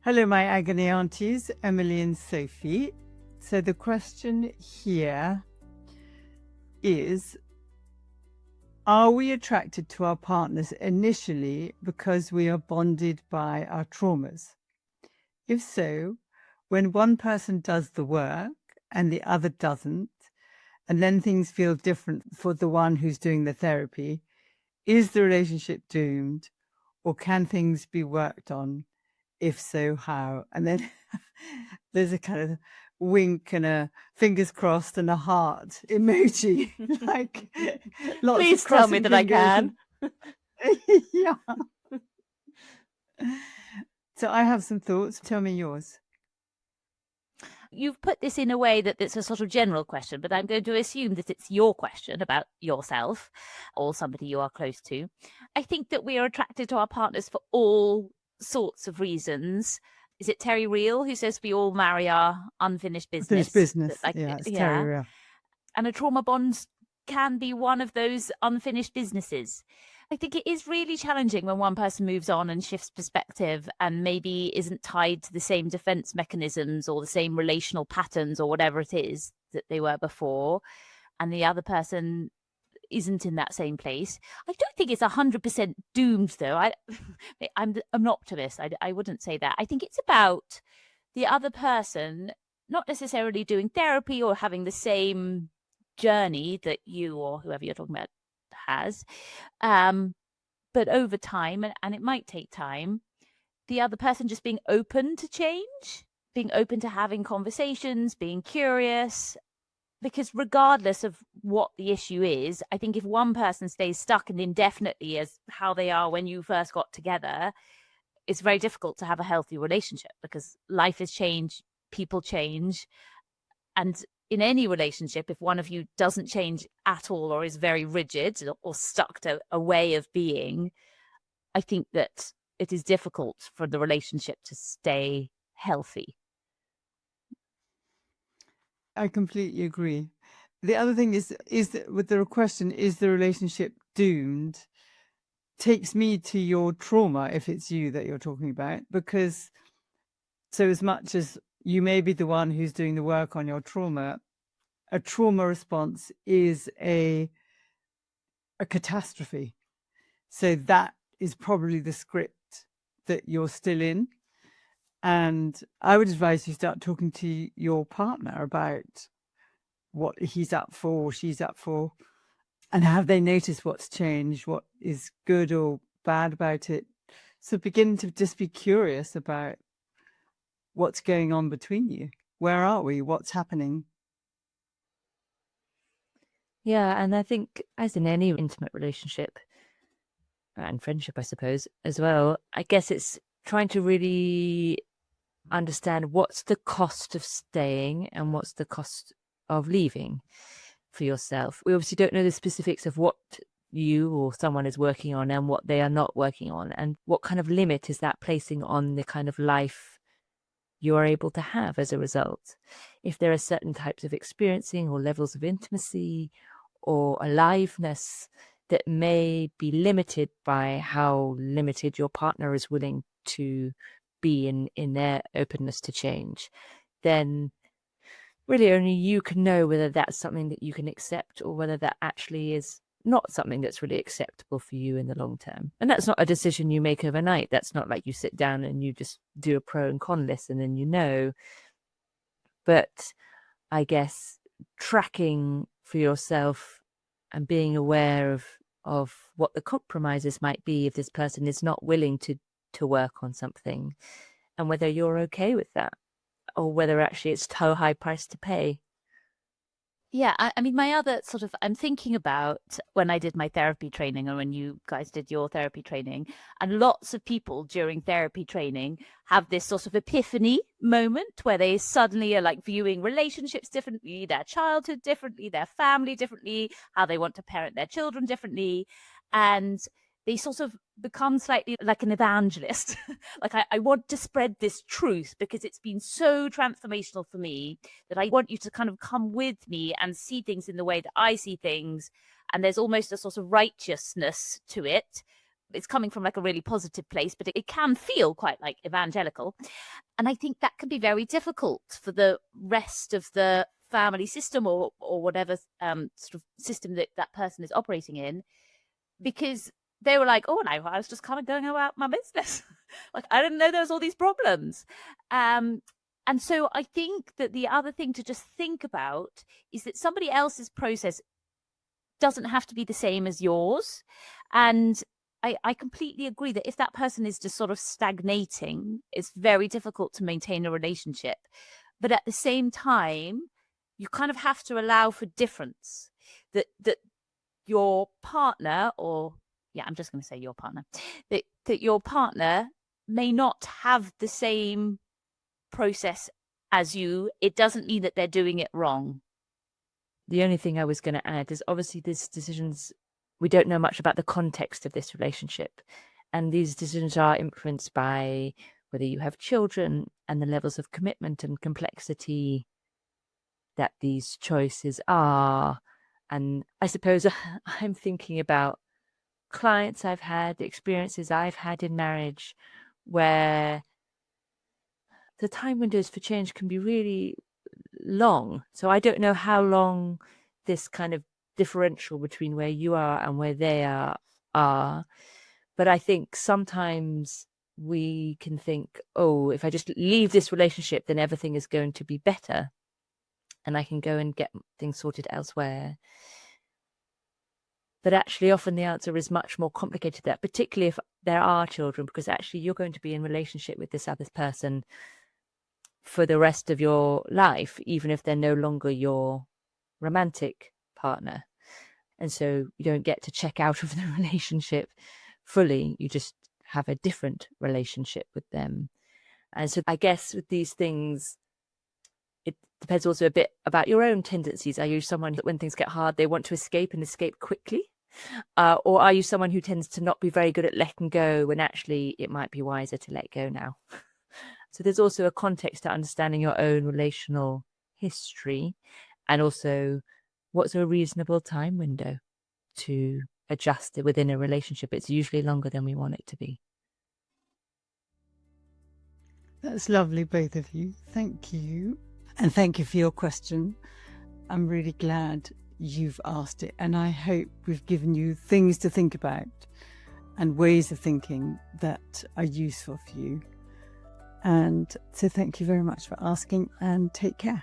Hello, my Agony Aunties, Emily and Sophie. So the question here is, are we attracted to our partners initially because we are bonded by our traumas? If so, when one person does the work and the other doesn't, and then things feel different for the one who's doing the therapy, is the relationship doomed, or can things be worked on? If so, how? And then there's a kind of wink and a fingers crossed and a heart emoji, like lots Please of tell me crossing that I fingers. can. Yeah. So I have some thoughts. Tell me yours. You've put this in a way that it's a sort of general question, but I'm going to assume that it's your question about yourself or somebody you are close to. I think that we are attracted to our partners for all sorts of reasons. Is it Terry Real who says we all marry our unfinished business? Finished business. It's Terry Real. And a trauma bond can be one of those unfinished businesses. I think it is really challenging when one person moves on and shifts perspective and maybe isn't tied to the same defense mechanisms or the same relational patterns or whatever it is that they were before, and the other person isn't in that same place. I don't think it's 100% doomed, though. I'm an optimist. I wouldn't say that. I think it's about the other person not necessarily doing therapy or having the same journey that you or whoever you're talking about has, but over time, and it might take time, the other person just being open to change, being open to having conversations, being curious. Because regardless of what the issue is, I think if one person stays stuck and indefinitely as how they are when you first got together, it's very difficult to have a healthy relationship because life has changed, people change. And in any relationship, if one of you doesn't change at all or is very rigid or stuck to a way of being, I think that it is difficult for the relationship to stay healthy. I completely agree. The other thing is that with the question, is the relationship doomed? Takes me to your trauma, if it's you that you're talking about, because so as much as you may be the one who's doing the work on your trauma, a trauma response is a catastrophe. So that is probably the script that you're still in. And I would advise you start talking to your partner about what he's up for or she's up for, and have they noticed what's changed, what is good or bad about it. So begin to just be curious about what's going on between you. Where are we? What's happening? Yeah, and I think as in any intimate relationship and friendship, I suppose, as well, I guess it's trying to really understand what's the cost of staying and what's the cost of leaving for yourself. We obviously don't know the specifics of what you or someone is working on and what they are not working on, and what kind of limit is that placing on the kind of life you are able to have as a result. If there are certain types of experiencing or levels of intimacy or aliveness that may be limited by how limited your partner is willing to be in their openness to change, then really only you can know whether that's something that you can accept or whether that actually is not something that's really acceptable for you in the long term. And that's not a decision you make overnight. That's not like you sit down and you just do a pro and con list and then you know. But I guess tracking for yourself and being aware of what the compromises might be if this person is not willing to work on something, and whether you're okay with that or whether actually it's too high price to pay. Yeah, I mean, my other sort of, I'm thinking about when I did my therapy training and when you guys did your therapy training, and lots of people during therapy training have this sort of epiphany moment where they suddenly are like viewing relationships differently, their childhood differently, their family differently, how they want to parent their children differently. And they sort of become slightly like an evangelist. Like, I want to spread this truth because it's been so transformational for me that I want you to kind of come with me and see things in the way that I see things. And there's almost a sort of righteousness to it it's coming from like a really positive place, but it can feel quite like evangelical. And I think that can be very difficult for the rest of the family system or whatever sort of system that person is operating in, because they were like, oh, no, I was just kind of going about my business. Like, I didn't know there was all these problems. And so I think that the other thing to just think about is that somebody else's process doesn't have to be the same as yours. And I completely agree that if that person is just sort of stagnating, it's very difficult to maintain a relationship. But at the same time, you kind of have to allow for difference, that your partner, or I'm just going to say your partner, that your partner may not have the same process as you. It doesn't mean that they're doing it wrong. The only thing I was going to add is obviously these decisions, we don't know much about the context of this relationship. And these decisions are influenced by whether you have children and the levels of commitment and complexity that these choices are. And I suppose I'm thinking about clients I've had, the experiences I've had in marriage, where the time windows for change can be really long. So I don't know how long this kind of differential between where you are and where they are. But I think sometimes we can think, oh, if I just leave this relationship, then everything is going to be better and I can go and get things sorted elsewhere. But actually, often the answer is much more complicated than that, particularly if there are children, because actually you're going to be in relationship with this other person for the rest of your life, even if they're no longer your romantic partner. And so you don't get to check out of the relationship fully. You just have a different relationship with them. And so I guess with these things, it depends also a bit about your own tendencies. Are you someone that when things get hard, they want to escape and escape quickly? Or are you someone who tends to not be very good at letting go when actually it might be wiser to let go now? So there's also a context to understanding your own relational history, and also what's a reasonable time window to adjust it within a relationship. It's usually longer than we want it to be. That's lovely, both of you. Thank you. And thank you for your question. I'm really glad you've asked it, and I hope we've given you things to think about and ways of thinking that are useful for you. And so thank you very much for asking, and take care.